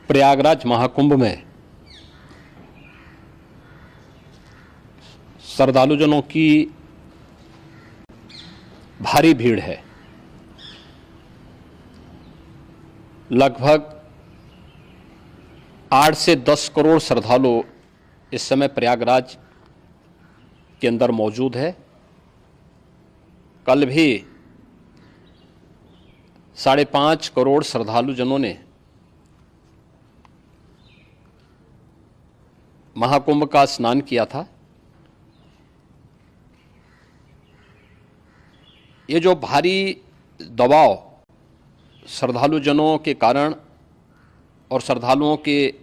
प्रयागराज महाकुंभ में श्रद्धालुजनों की भारी भीड़ है। लगभग 8 से 10 करोड़ श्रद्धालु इस समय प्रयागराज के अंदर मौजूद है। कल भी 5.5 करोड़ श्रद्धालुजनों ने महाकुंभ का स्नान किया था। ये जो भारी दबाव श्रद्धालुजनों के कारण और श्रद्धालुओं के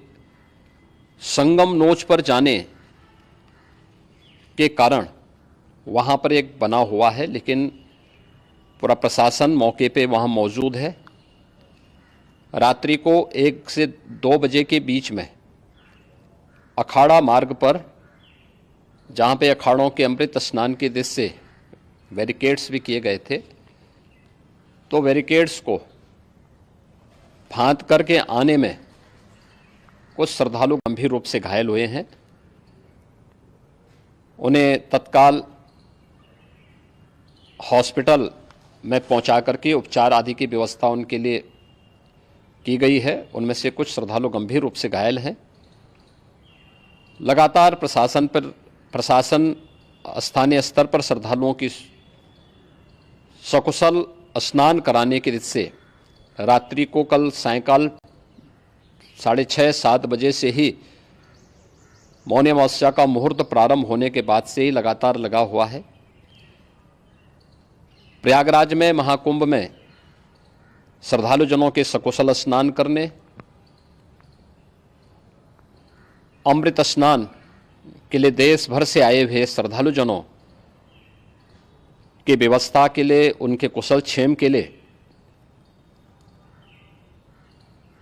संगम नोच पर जाने के कारण वहाँ पर एक बना हुआ है, लेकिन पूरा प्रशासन मौके पे वहाँ मौजूद है। रात्रि को 1 से 2 बजे के बीच में अखाड़ा मार्ग पर, जहाँ पे अखाड़ों के अमृत स्नान के दृश्य से बैरिकेड्स भी किए गए थे, तो बैरिकेड्स को फांद करके आने में कुछ श्रद्धालु गंभीर रूप से घायल हुए हैं। उन्हें तत्काल हॉस्पिटल में पहुंचा करके उपचार आदि की व्यवस्था उनके लिए की गई है। उनमें से कुछ श्रद्धालु गंभीर रूप से घायल हैं। लगातार प्रशासन स्थानीय स्तर पर श्रद्धालुओं की सकुशल स्नान कराने के दृष्टि से रात्रि को कल सायंकाल 6:30-7 बजे से ही मौनी अमावस्या का मुहूर्त प्रारंभ होने के बाद से ही लगातार लगा हुआ है। प्रयागराज में महाकुंभ में श्रद्धालुजनों के सकुशल स्नान करने, अमृत स्नान के लिए देश भर से आए हुए श्रद्धालुजनों की व्यवस्था के लिए, उनके कुशल क्षेम के लिए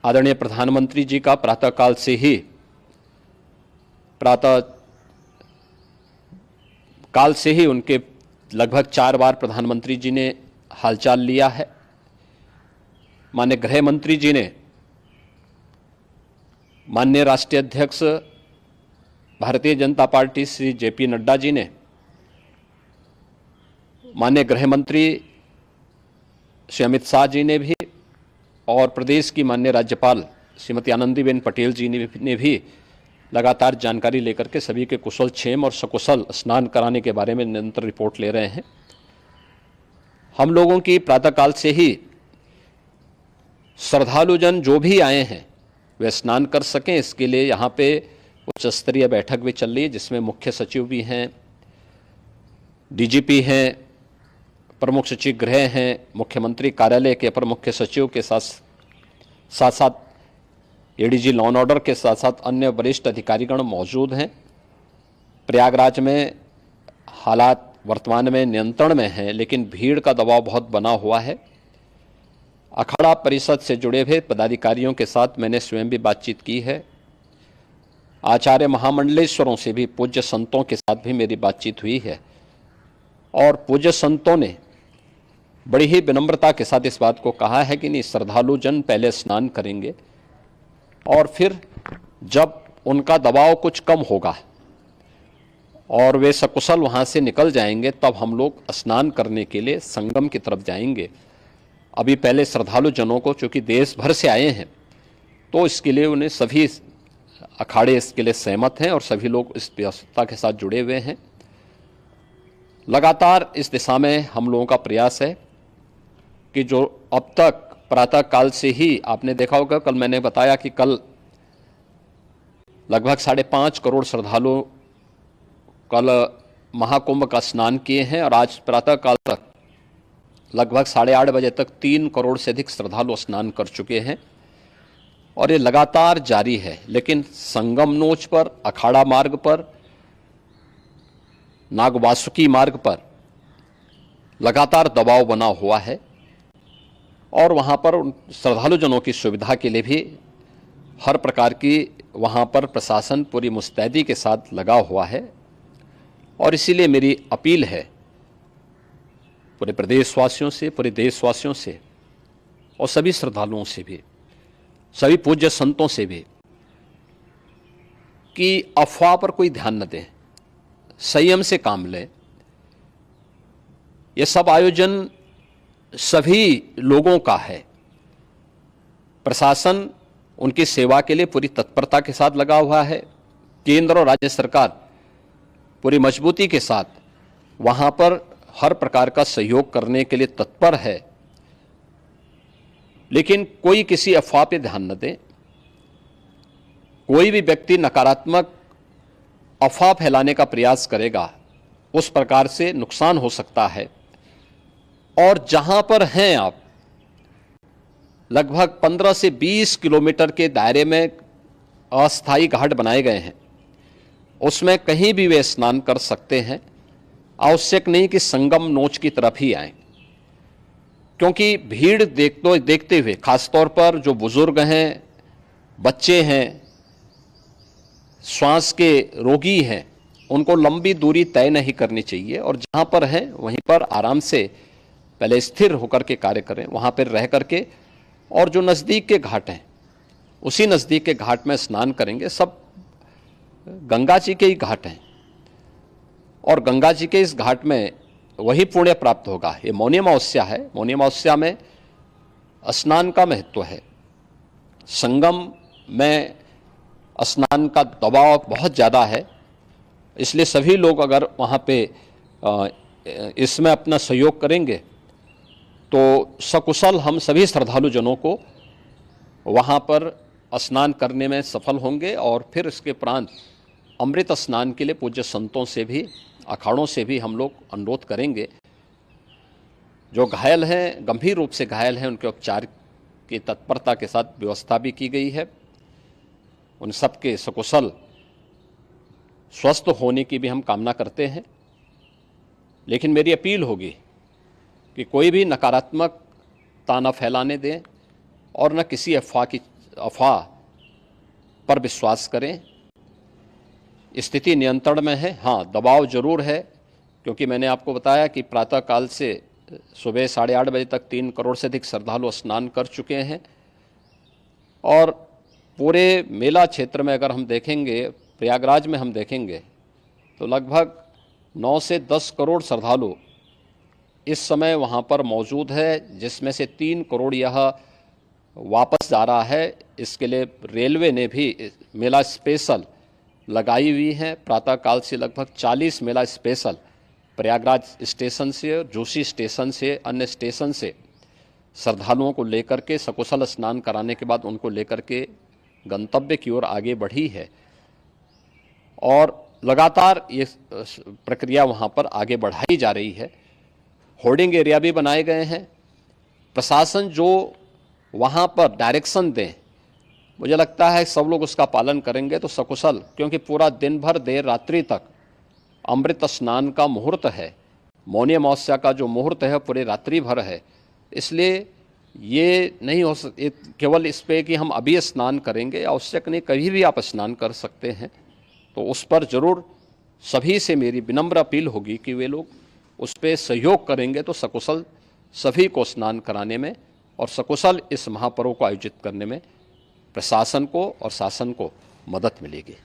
आदरणीय प्रधानमंत्री जी का प्रातःकाल से ही उनके लगभग 4 बार प्रधानमंत्री जी ने हालचाल लिया है। माननीय गृह मंत्री जी ने, माननीय राष्ट्रीय अध्यक्ष भारतीय जनता पार्टी श्री JP नड्डा जी ने, माननीय गृह मंत्री श्री अमित शाह जी ने भी, और प्रदेश की माननीय राज्यपाल श्रीमती आनंदीबेन पटेल जी ने भी लगातार जानकारी लेकर के सभी के कुशल क्षेम और सकुशल स्नान कराने के बारे में निरंतर रिपोर्ट ले रहे हैं। हम लोगों की प्रातःकाल से ही श्रद्धालुजन जो भी आए हैं वे स्नान कर सकें, इसके लिए यहाँ पे उच्च स्तरीय बैठक भी चल रही है, जिसमें मुख्य सचिव भी हैं, DGP हैं, प्रमुख सचिव गृह हैं, मुख्यमंत्री कार्यालय के अपर मुख्य सचिव के साथ ADG लॉ एंड ऑर्डर के साथ साथ अन्य वरिष्ठ अधिकारीगण मौजूद हैं। प्रयागराज में हालात वर्तमान में नियंत्रण में हैं, लेकिन भीड़ का दबाव बहुत बना हुआ है। अखाड़ा परिषद से जुड़े हुए पदाधिकारियों के साथ मैंने स्वयं भी बातचीत की है। आचार्य महामंडलेश्वरों से भी, पूज्य संतों के साथ भी मेरी बातचीत हुई है, और पूज्य संतों ने बड़ी ही विनम्रता के साथ इस बात को कहा है कि नहीं, श्रद्धालु जन पहले स्नान करेंगे और फिर जब उनका दबाव कुछ कम होगा और वे सकुशल वहाँ से निकल जाएंगे, तब हम लोग स्नान करने के लिए संगम की तरफ जाएंगे। अभी पहले श्रद्धालु जनों को, चूँकि देश भर से आए हैं, तो इसके लिए उन्हें सभी अखाड़े इसके लिए सहमत हैं और सभी लोग इस व्यवस्था के साथ जुड़े हुए हैं। लगातार इस दिशा में हम लोगों का प्रयास है कि जो अब तक प्रातःकाल से ही आपने देखा होगा, कल मैंने बताया कि कल लगभग 5.5 करोड़ श्रद्धालु कल महाकुंभ का स्नान किए हैं, और आज प्रातःकाल तक लगभग 8:30 बजे तक 3 करोड़ से अधिक श्रद्धालु स्नान कर चुके हैं, और ये लगातार जारी है। लेकिन संगम नोच पर, अखाड़ा मार्ग पर, नागवासुकी मार्ग पर लगातार दबाव बना हुआ है, और वहाँ पर श्रद्धालुजनों की सुविधा के लिए भी हर प्रकार की वहाँ पर प्रशासन पूरी मुस्तैदी के साथ लगा हुआ है। और इसीलिए मेरी अपील है पूरे प्रदेशवासियों से, पूरे देशवासियों से और सभी श्रद्धालुओं से भी, सभी पूज्य संतों से भी कि अफवाह पर कोई ध्यान न दें, संयम से काम लें। ये सब आयोजन सभी लोगों का है। प्रशासन उनकी सेवा के लिए पूरी तत्परता के साथ लगा हुआ है। केंद्र और राज्य सरकार पूरी मजबूती के साथ वहां पर हर प्रकार का सहयोग करने के लिए तत्पर है। लेकिन कोई किसी अफवाह पे ध्यान न दे। कोई भी व्यक्ति नकारात्मक अफवाह फैलाने का प्रयास करेगा, उस प्रकार से नुकसान हो सकता है। और जहां पर हैं आप, लगभग 15 से 20 किलोमीटर के दायरे में अस्थायी घाट बनाए गए हैं, उसमें कहीं भी वे स्नान कर सकते हैं। आवश्यक नहीं कि संगम नोच की तरफ ही आएं, क्योंकि भीड़ देखते हुए खासतौर पर जो बुजुर्ग हैं, बच्चे हैं, श्वास के रोगी हैं, उनको लंबी दूरी तय नहीं करनी चाहिए। और जहां पर हैं वहीं पर आराम से पहले स्थिर होकर के कार्य करें, वहां पर रह करके। और जो नज़दीक के घाट हैं, उसी नज़दीक के घाट में स्नान करेंगे। सब गंगा जी के ही घाट हैं और गंगा जी के इस घाट में वही पुण्य प्राप्त होगा। ये मौनी अमावस्या है। मौनी अमावस्या में स्नान का महत्व है। संगम में स्नान का दबाव बहुत ज़्यादा है, इसलिए सभी लोग अगर वहाँ पे इसमें अपना सहयोग करेंगे तो सकुशल हम सभी श्रद्धालु जनों को वहाँ पर स्नान करने में सफल होंगे। और फिर इसके उपरांत अमृत स्नान के लिए पूज्य संतों से भी, अखाड़ों से भी हम लोग अनुरोध करेंगे। जो घायल हैं, गंभीर रूप से घायल हैं, उनके उपचार की तत्परता के साथ व्यवस्था भी की गई है। उन सबके सकुशल स्वस्थ होने की भी हम कामना करते हैं। लेकिन मेरी अपील होगी कि कोई भी नकारात्मकता न फैलाने दें और न किसी अफवाह पर विश्वास करें। स्थिति नियंत्रण में है। हाँ, दबाव जरूर है, क्योंकि मैंने आपको बताया कि प्रातःकाल से सुबह 8:30 बजे तक 3 करोड़ से अधिक श्रद्धालु स्नान कर चुके हैं। और पूरे मेला क्षेत्र में अगर हम देखेंगे, प्रयागराज में हम देखेंगे तो लगभग 9 से 10 करोड़ श्रद्धालु इस समय वहाँ पर मौजूद है, जिसमें से 3 करोड़ यह वापस जा रहा है। इसके लिए रेलवे ने भी मेला स्पेशल लगाई हुई है। प्रातःकाल से लगभग 40 मेला स्पेशल प्रयागराज स्टेशन से, जोशी स्टेशन से, अन्य स्टेशन से श्रद्धालुओं को लेकर के सकुशल स्नान कराने के बाद उनको लेकर के गंतव्य की ओर आगे बढ़ी है। और लगातार ये प्रक्रिया वहाँ पर आगे बढ़ाई जा रही है। होर्डिंग एरिया भी बनाए गए हैं। प्रशासन जो वहाँ पर डायरेक्शन दें, मुझे लगता है सब लोग उसका पालन करेंगे तो सकुशल, क्योंकि पूरा दिन भर देर रात्रि तक अमृत स्नान का मुहूर्त है। मौनी अमावस्या का जो मुहूर्त है पूरे रात्रि भर है। इसलिए ये नहीं हो केवल इस पे कि हम अभी स्नान करेंगे, आवश्यक नहीं, कभी भी आप स्नान कर सकते हैं। तो उस पर जरूर सभी से मेरी विनम्र अपील होगी कि वे लोग उस पर सहयोग करेंगे तो सकुशल सभी को स्नान कराने में और सकुशल इस महापर्व को आयोजित करने में प्रशासन को और शासन को मदद मिलेगी।